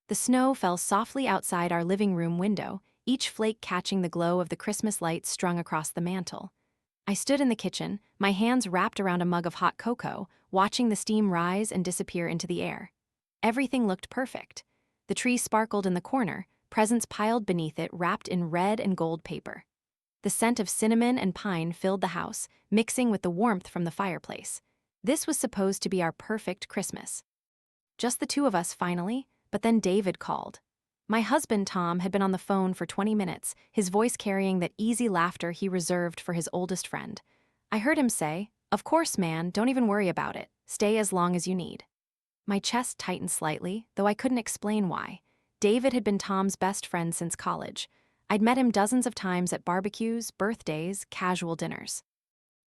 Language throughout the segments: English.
The snow fell softly outside our living room window, each flake catching the glow of the Christmas lights strung across the mantel. I stood in the kitchen, my hands wrapped around a mug of hot cocoa, watching the steam rise and disappear into the air. Everything looked perfect. The tree sparkled in the corner, presents piled beneath it wrapped in red and gold paper. The scent of cinnamon and pine filled the house, mixing with the warmth from the fireplace. This was supposed to be our perfect Christmas. Just the two of us finally, but then David called. My husband, Tom, had been on the phone for 20 minutes, his voice carrying that easy laughter he reserved for his oldest friend. I heard him say, "Of course, man, don't even worry about it. Stay as long as you need." My chest tightened slightly, though I couldn't explain why. David had been Tom's best friend since college. I'd met him dozens of times at barbecues, birthdays, casual dinners.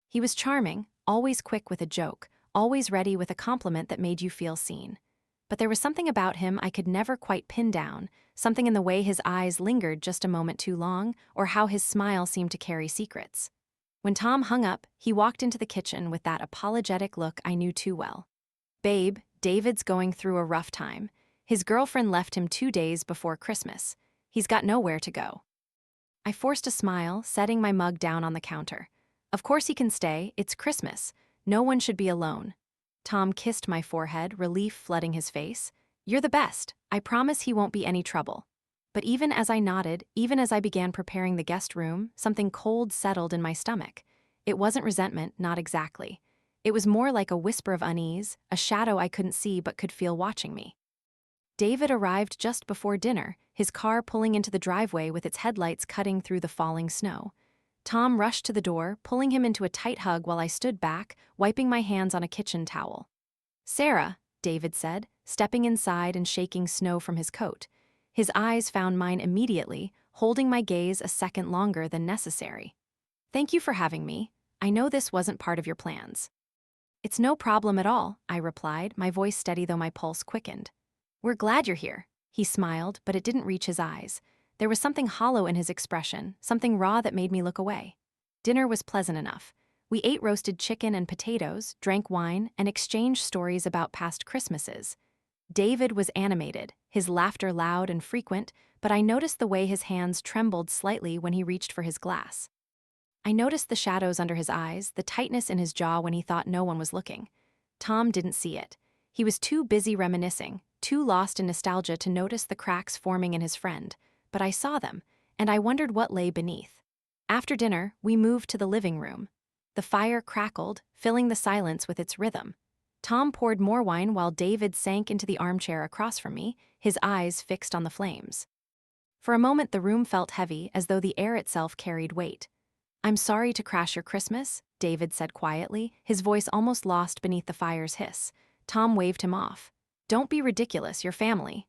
He was charming, always quick with a joke, always ready with a compliment that made you feel seen. But there was something about him I could never quite pin down, something in the way his eyes lingered just a moment too long, or how his smile seemed to carry secrets. When Tom hung up, he walked into the kitchen with that apologetic look I knew too well. "Babe, David's going through a rough time. His girlfriend left him 2 days before Christmas. He's got nowhere to go." I forced a smile, setting my mug down on the counter. "Of course he can stay, it's Christmas. No one should be alone." Tom kissed my forehead, relief flooding his face. "You're the best. I promise he won't be any trouble." But even as I nodded, even as I began preparing the guest room, something cold settled in my stomach. It wasn't resentment, not exactly. It was more like a whisper of unease, a shadow I couldn't see but could feel watching me. David arrived just before dinner, his car pulling into the driveway with its headlights cutting through the falling snow. Tom rushed to the door, pulling him into a tight hug while I stood back, wiping my hands on a kitchen towel. "Sarah," David said, stepping inside and shaking snow from his coat. His eyes found mine immediately, holding my gaze a second longer than necessary. "Thank you for having me. I know this wasn't part of your plans." "It's no problem at all," I replied, my voice steady though my pulse quickened. "We're glad you're here." He smiled, but it didn't reach his eyes. There was something hollow in his expression, something raw that made me look away. Dinner was pleasant enough. We ate roasted chicken and potatoes, drank wine, and exchanged stories about past Christmases. David was animated, his laughter loud and frequent, but I noticed the way his hands trembled slightly when he reached for his glass. I noticed the shadows under his eyes, the tightness in his jaw when he thought no one was looking. Tom didn't see it. He was too busy reminiscing, too lost in nostalgia to notice the cracks forming in his friend. But I saw them, and I wondered what lay beneath. After dinner, we moved to the living room. The fire crackled, filling the silence with its rhythm. Tom poured more wine while David sank into the armchair across from me, his eyes fixed on the flames. For a moment the room felt heavy, as though the air itself carried weight. "I'm sorry to crash your Christmas," David said quietly, his voice almost lost beneath the fire's hiss. Tom waved him off. "Don't be ridiculous, you're family."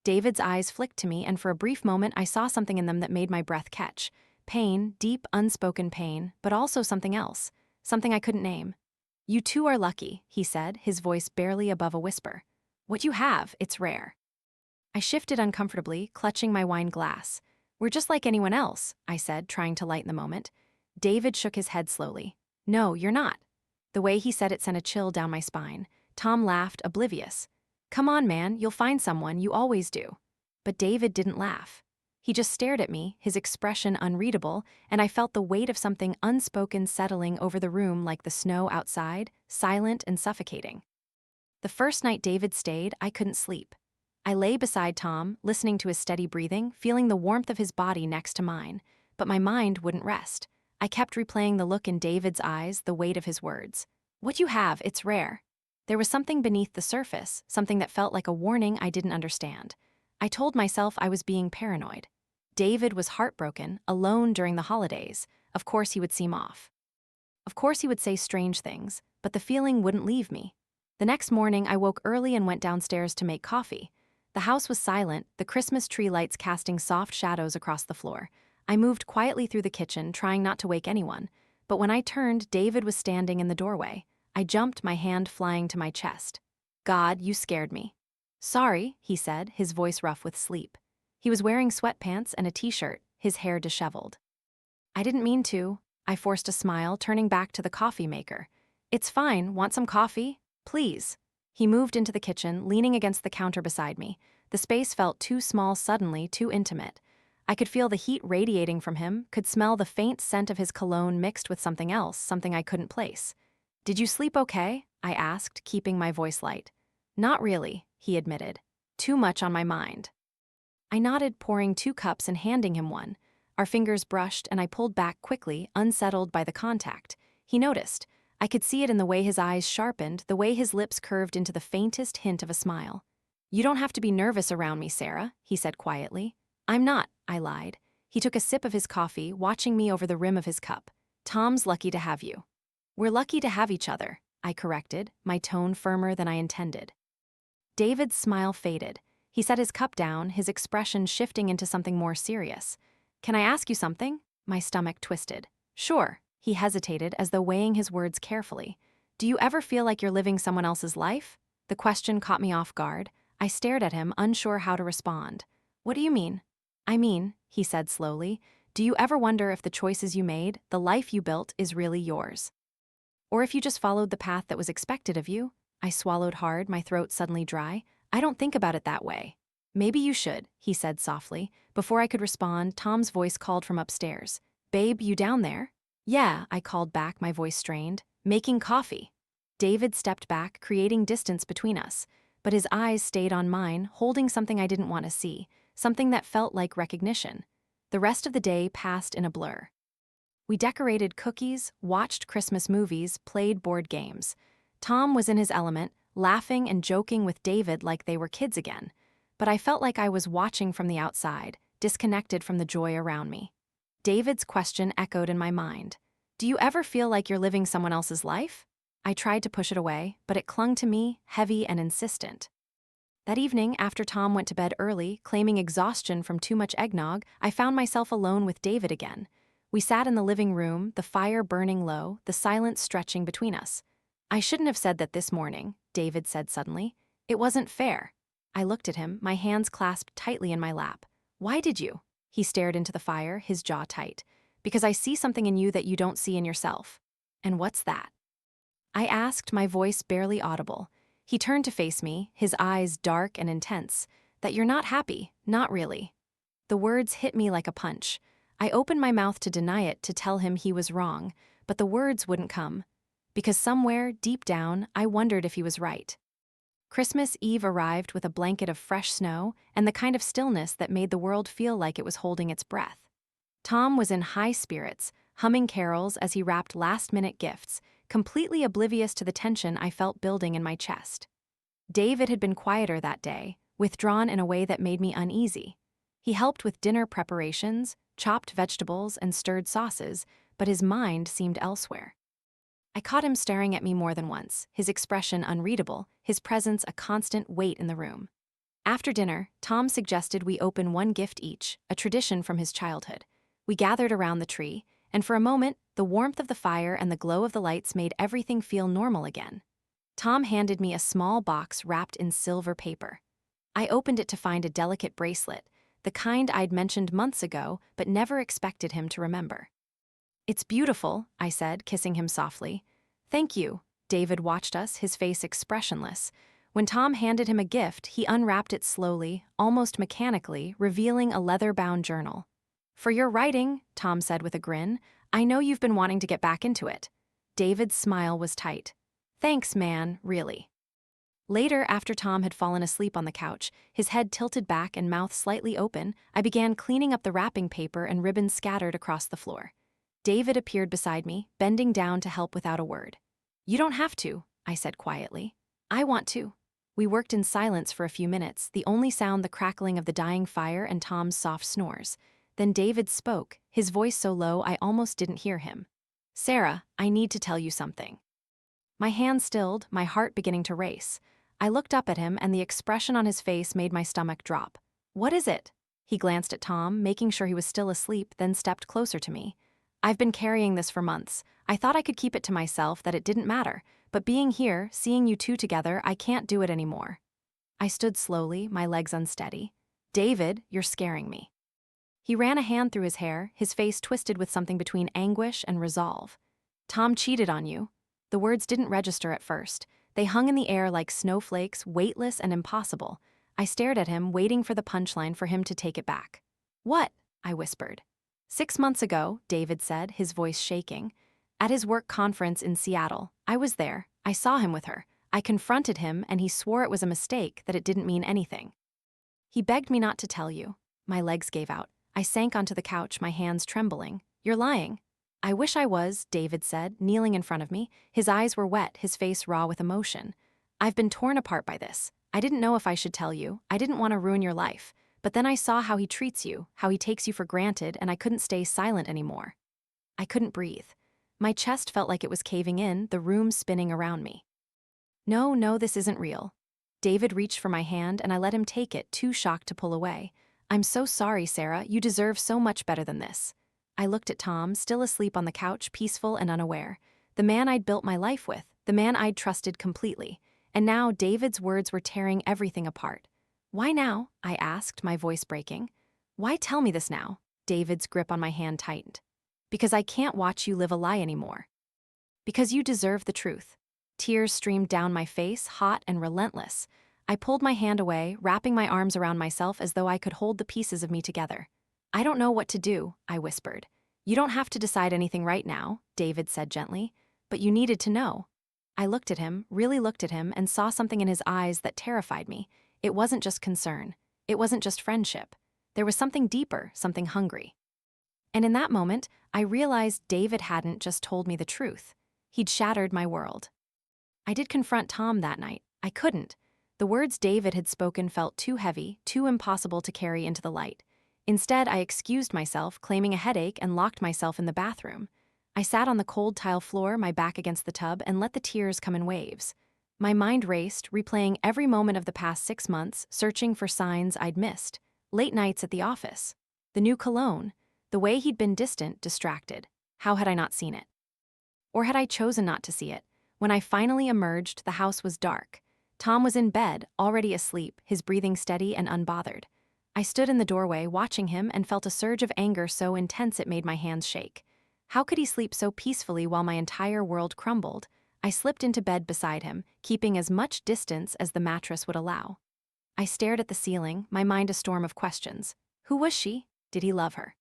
David's eyes flicked to me, and for a brief moment I saw something in them that made my breath catch. Pain, deep, unspoken pain, but also something else, something I couldn't name. "You two are lucky," he said, his voice barely above a whisper. "What you have, it's rare." I shifted uncomfortably, clutching my wine glass. "We're just like anyone else," I said, trying to lighten the moment. David shook his head slowly. "No, you're not." The way he said it sent a chill down my spine. Tom laughed, oblivious. "Come on, man, you'll find someone, you always do." But David didn't laugh. He just stared at me, his expression unreadable, and I felt the weight of something unspoken settling over the room like the snow outside, silent and suffocating. The first night David stayed, I couldn't sleep. I lay beside Tom, listening to his steady breathing, feeling the warmth of his body next to mine, but my mind wouldn't rest. I kept replaying the look in David's eyes, the weight of his words. "What you have, it's rare." There was something beneath the surface, something that felt like a warning I didn't understand. I told myself I was being paranoid. David was heartbroken, alone during the holidays. Of course he would seem off. Of course he would say strange things, but the feeling wouldn't leave me. The next morning I woke early and went downstairs to make coffee. The house was silent, the Christmas tree lights casting soft shadows across the floor. I moved quietly through the kitchen, trying not to wake anyone. But when I turned, David was standing in the doorway. I jumped, my hand flying to my chest. "God, you scared me." "Sorry," he said, his voice rough with sleep. He was wearing sweatpants and a t-shirt, his hair disheveled. "I didn't mean to." I forced a smile, turning back to the coffee maker. "It's fine, want some coffee? Please." He moved into the kitchen, leaning against the counter beside me. The The space felt too small suddenly, too intimate. I could feel the heat radiating from him, could smell the faint scent of his cologne mixed with something else, something I couldn't place. "Did you sleep okay?" I asked, keeping my voice light. "Not really," he admitted. "Too much on my mind." I nodded, pouring 2 cups and handing him one. Our fingers brushed, and I pulled back quickly, unsettled by the contact. He noticed. I could see it in the way his eyes sharpened, the way his lips curved into the faintest hint of a smile. "You don't have to be nervous around me, Sarah," he said quietly. "I'm not," I lied. He took a sip of his coffee, watching me over the rim of his cup. "Tom's lucky to have you." "We're lucky to have each other," I corrected, my tone firmer than I intended. David's smile faded. He set his cup down, his expression shifting into something more serious. "Can I ask you something?" My stomach twisted. "Sure." He hesitated, as though weighing his words carefully. "Do you ever feel like you're living someone else's life?" The question caught me off guard. I stared at him, unsure how to respond. "What do you mean?" "I mean," he said slowly, "do you ever wonder if the choices you made, the life you built, is really yours? Or if you just followed the path that was expected of you?" I swallowed hard, my throat suddenly dry. "I don't think about it that way." "Maybe you should," he said softly. Before I could respond, Tom's voice called from upstairs. "Babe, you down there?" "Yeah," I called back, my voice strained. "Making coffee." David stepped back, creating distance between us. But his eyes stayed on mine, holding something I didn't want to see, something that felt like recognition. The rest of the day passed in a blur. We decorated cookies, watched Christmas movies, played board games. Tom was in his element, laughing and joking with David like they were kids again. But I felt like I was watching from the outside, disconnected from the joy around me. David's question echoed in my mind. "Do you ever feel like you're living someone else's life?" I tried to push it away, but it clung to me, heavy and insistent. That evening, after Tom went to bed early, claiming exhaustion from too much eggnog, I found myself alone with David again. We sat in the living room, the fire burning low, the silence stretching between us. "I shouldn't have said that this morning," David said suddenly. "It wasn't fair." I looked at him, my hands clasped tightly in my lap. "Why did you?" He stared into the fire, his jaw tight. "Because I see something in you that you don't see in yourself." "And what's that?" I asked, my voice barely audible. He turned to face me, his eyes dark and intense. "That you're not happy, not really." The words hit me like a punch. I opened my mouth to deny it, to tell him he was wrong, but the words wouldn't come. Because somewhere, deep down, I wondered if he was right. Christmas Eve arrived with a blanket of fresh snow and the kind of stillness that made the world feel like it was holding its breath. Tom was in high spirits, humming carols as he wrapped last-minute gifts, completely oblivious to the tension I felt building in my chest. David had been quieter that day, withdrawn in a way that made me uneasy. He helped with dinner preparations, chopped vegetables, and stirred sauces, but his mind seemed elsewhere. I caught him staring at me more than once, his expression unreadable, his presence a constant weight in the room. After dinner, Tom suggested we open one gift each, a tradition from his childhood. We gathered around the tree, and for a moment, the warmth of the fire and the glow of the lights made everything feel normal again. Tom handed me a small box wrapped in silver paper. I opened it to find a delicate bracelet, the kind I'd mentioned months ago but never expected him to remember. "It's beautiful," I said, kissing him softly. "Thank you." David watched us, his face expressionless. When Tom handed him a gift, he unwrapped it slowly, almost mechanically, revealing a leather-bound journal. "For your writing," Tom said with a grin. "I know you've been wanting to get back into it." David's smile was tight. "Thanks, man, really." Later, after Tom had fallen asleep on the couch, his head tilted back and mouth slightly open, I began cleaning up the wrapping paper and ribbons scattered across the floor. David appeared beside me, bending down to help without a word. "You don't have to," I said quietly. "I want to." We worked in silence for a few minutes, the only sound the crackling of the dying fire and Tom's soft snores. Then David spoke, his voice so low I almost didn't hear him. "Sarah, I need to tell you something." My hand stilled, my heart beginning to race. I looked up at him, and the expression on his face made my stomach drop. "What is it?" He glanced at Tom, making sure he was still asleep, then stepped closer to me. "I've been carrying this for months. I thought I could keep it to myself, that it didn't matter, but being here, seeing you two together, I can't do it anymore." I stood slowly, my legs unsteady. "David, you're scaring me." He ran a hand through his hair, his face twisted with something between anguish and resolve. "Tom cheated on you." The words didn't register at first. They hung in the air like snowflakes, weightless and impossible. I stared at him, waiting for the punchline for him to take it back. What? I whispered. 6 months ago, David said, his voice shaking. At his work conference in Seattle. I was there. I saw him with her. I confronted him, and he swore it was a mistake, that it didn't mean anything. He begged me not to tell you. My legs gave out. I sank onto the couch, my hands trembling. You're lying. I wish I was, David said, kneeling in front of me. His eyes were wet, his face raw with emotion. I've been torn apart by this. I didn't know if I should tell you. I didn't want to ruin your life. But then I saw how he treats you, how he takes you for granted, and I couldn't stay silent anymore. I couldn't breathe. My chest felt like it was caving in, the room spinning around me. No, this isn't real. David reached for my hand, and I let him take it, too shocked to pull away. I'm so sorry, Sarah. You deserve so much better than this. I looked at Tom, still asleep on the couch, peaceful and unaware. The man I'd built my life with, the man I'd trusted completely. And now David's words were tearing everything apart. Why now? I asked, my voice breaking. Why tell me this now? David's grip on my hand tightened. Because I can't watch you live a lie anymore. Because you deserve the truth. Tears streamed down my face, hot and relentless. I pulled my hand away, wrapping my arms around myself as though I could hold the pieces of me together. I don't know what to do, I whispered. You don't have to decide anything right now, David said gently, but you needed to know. I looked at him, really looked at him, and saw something in his eyes that terrified me. It wasn't just concern. It wasn't just friendship. There was something deeper, something hungry. And in that moment, I realized David hadn't just told me the truth. He'd shattered my world. I did confront Tom that night. I couldn't. The words David had spoken felt too heavy, too impossible to carry into the light. Instead, I excused myself, claiming a headache, and locked myself in the bathroom. I sat on the cold tile floor, my back against the tub, and let the tears come in waves. My mind raced, replaying every moment of the past 6 months, searching for signs I'd missed. Late nights at the office. The new cologne. The way he'd been distant, distracted. How had I not seen it? Or had I chosen not to see it? When I finally emerged, the house was dark. Tom was in bed, already asleep, his breathing steady and unbothered. I stood in the doorway, watching him, and felt a surge of anger so intense it made my hands shake. How could he sleep so peacefully while my entire world crumbled? I slipped into bed beside him, keeping as much distance as the mattress would allow. I stared at the ceiling, my mind a storm of questions. Who was she? Did he love her?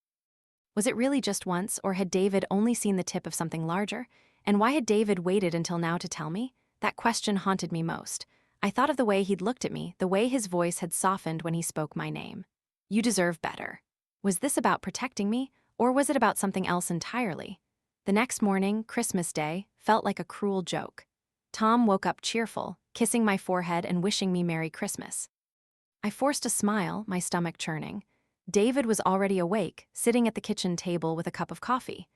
Was it really just once, or had David only seen the tip of something larger? And why had David waited until now to tell me? That question haunted me most. I thought of the way he'd looked at me, the way his voice had softened when he spoke my name. You deserve better. Was this about protecting me, or was it about something else entirely? The next morning, Christmas Day, felt like a cruel joke. Tom woke up cheerful, kissing my forehead and wishing me Merry Christmas. I forced a smile, my stomach churning. David was already awake, sitting at the kitchen table with a cup of coffee.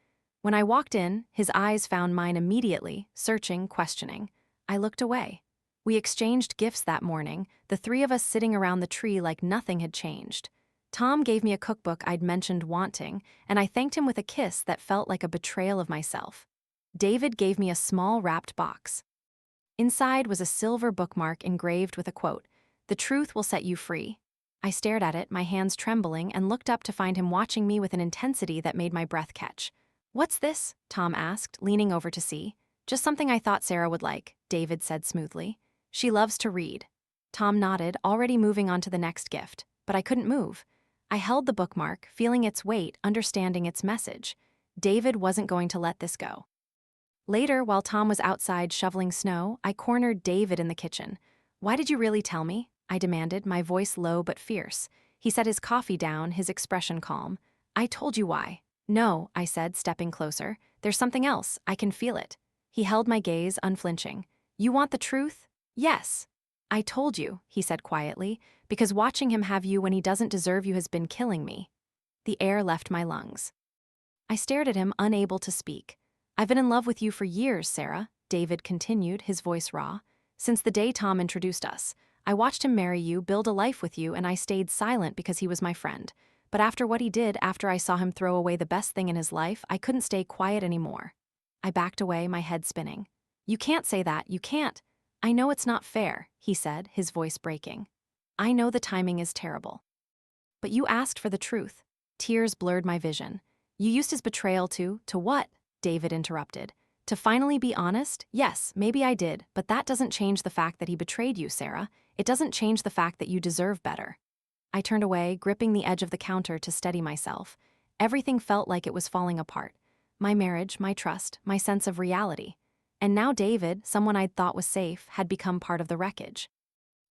When I walked in, his eyes found mine immediately, searching, questioning. I looked away. We exchanged gifts that morning, the three of us sitting around the tree like nothing had changed. Tom gave me a cookbook I'd mentioned wanting, and I thanked him with a kiss that felt like a betrayal of myself. David gave me a small wrapped box. Inside was a silver bookmark engraved with a quote, "The truth will set you free." I stared at it, my hands trembling, and looked up to find him watching me with an intensity that made my breath catch. "What's this?" Tom asked, leaning over to see. "Just something I thought Sarah would like," David said smoothly. "She loves to read." Tom nodded, already moving on to the next gift, but I couldn't move. I held the bookmark, feeling its weight, understanding its message. David wasn't going to let this go. Later, while Tom was outside shoveling snow, I cornered David in the kitchen. "Why did you really tell me?" I demanded, my voice low but fierce. He set his coffee down, his expression calm. "I told you why." "No," I said, stepping closer. "There's something else. I can feel it." He held my gaze, unflinching. "You want the truth?" "Yes." "I told you," he said quietly, "because watching him have you when he doesn't deserve you has been killing me." The air left my lungs. I stared at him, unable to speak. "I've been in love with you for years, Sarah," David continued, his voice raw. "Since the day Tom introduced us. I watched him marry you, build a life with you, and I stayed silent because he was my friend. But after what he did, after I saw him throw away the best thing in his life, I couldn't stay quiet anymore." I backed away, my head spinning. "You can't say that, you can't." "I know it's not fair," he said, his voice breaking. "I know the timing is terrible. But you asked for the truth." Tears blurred my vision. "You used his betrayal to what?" David interrupted. "To finally be honest? Yes, maybe I did, but that doesn't change the fact that he betrayed you, Sarah. It doesn't change the fact that you deserve better. I turned away, gripping the edge of the counter to steady myself. Everything felt like it was falling apart. My marriage, my trust, my sense of reality. And now David, someone I'd thought was safe, had become part of the wreckage.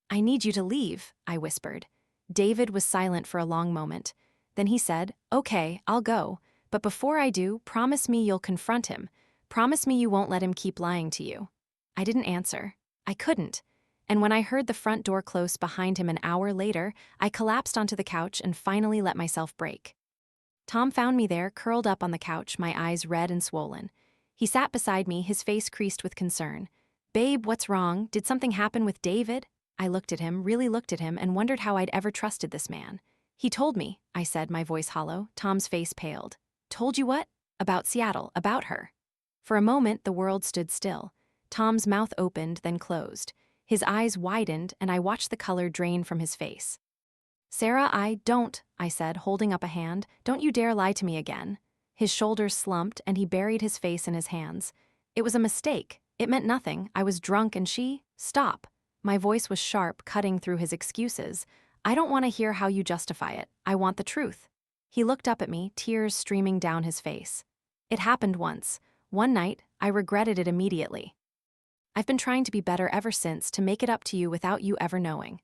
"I need you to leave," I whispered. David was silent for a long moment. Then he said, "Okay, I'll go. But before I do, promise me you'll confront him. Promise me you won't let him keep lying to you." I didn't answer. I couldn't. And when I heard the front door close behind him an hour later, I collapsed onto the couch and finally let myself break. Tom found me there, curled up on the couch, my eyes red and swollen. He sat beside me, his face creased with concern. "Babe, what's wrong? Did something happen with David?" I looked at him, really looked at him, and wondered how I'd ever trusted this man. "He told me," I said, my voice hollow. Tom's face paled. "Told you what?" "About Seattle, about her." For a moment, the world stood still. Tom's mouth opened, then closed. His eyes widened, and I watched the color drain from his face. "Sarah, I said, holding up a hand. "Don't you dare lie to me again." His shoulders slumped, and he buried his face in his hands. "It was a mistake. It meant nothing. I was drunk and she—" "Stop." My voice was sharp, cutting through his excuses. "I don't want to hear how you justify it. I want the truth." He looked up at me, tears streaming down his face. "It happened once. One night, I regretted it immediately. I've been trying to be better ever since, to make it up to you without you ever knowing."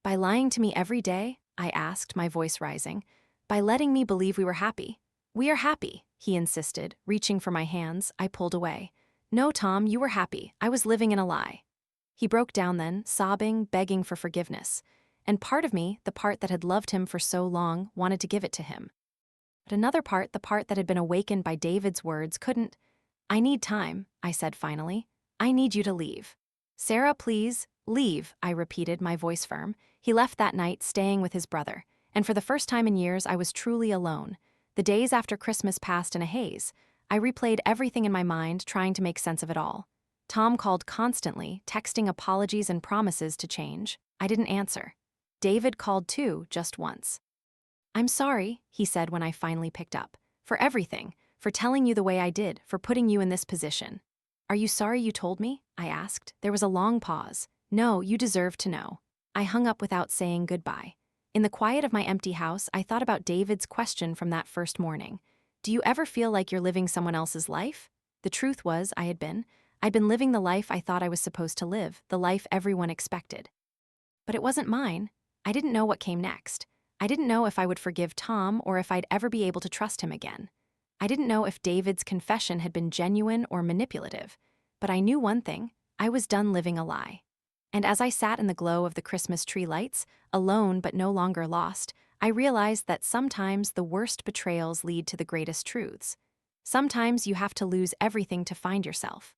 "By lying to me every day?" I asked, my voice rising. "By letting me believe we were happy." "We are happy," he insisted. Reaching for my hands, I pulled away. "No, Tom, you were happy. I was living in a lie." He broke down then, sobbing, begging for forgiveness. And part of me, the part that had loved him for so long, wanted to give it to him. But another part, the part that had been awakened by David's words, couldn't. "I need time," I said finally. "I need you to leave." "Sarah, please, leave," I repeated, my voice firm. He left that night, staying with his brother. And for the first time in years, I was truly alone. The days after Christmas passed in a haze. I replayed everything in my mind, trying to make sense of it all. Tom called constantly, texting apologies and promises to change. I didn't answer. David called too, just once. "I'm sorry," he said when I finally picked up. "For everything. For telling you the way I did, for putting you in this position." "Are you sorry you told me?" I asked. There was a long pause. "No, you deserve to know." I hung up without saying goodbye. In the quiet of my empty house, I thought about David's question from that first morning. "Do you ever feel like you're living someone else's life?" The truth was, I'd been living the life I thought I was supposed to live, the life everyone expected. But it wasn't mine. I didn't know what came next. I didn't know if I would forgive Tom or if I'd ever be able to trust him again. I didn't know if David's confession had been genuine or manipulative. But I knew one thing: I was done living a lie. And as I sat in the glow of the Christmas tree lights, alone but no longer lost, I realized that sometimes the worst betrayals lead to the greatest truths. Sometimes you have to lose everything to find yourself.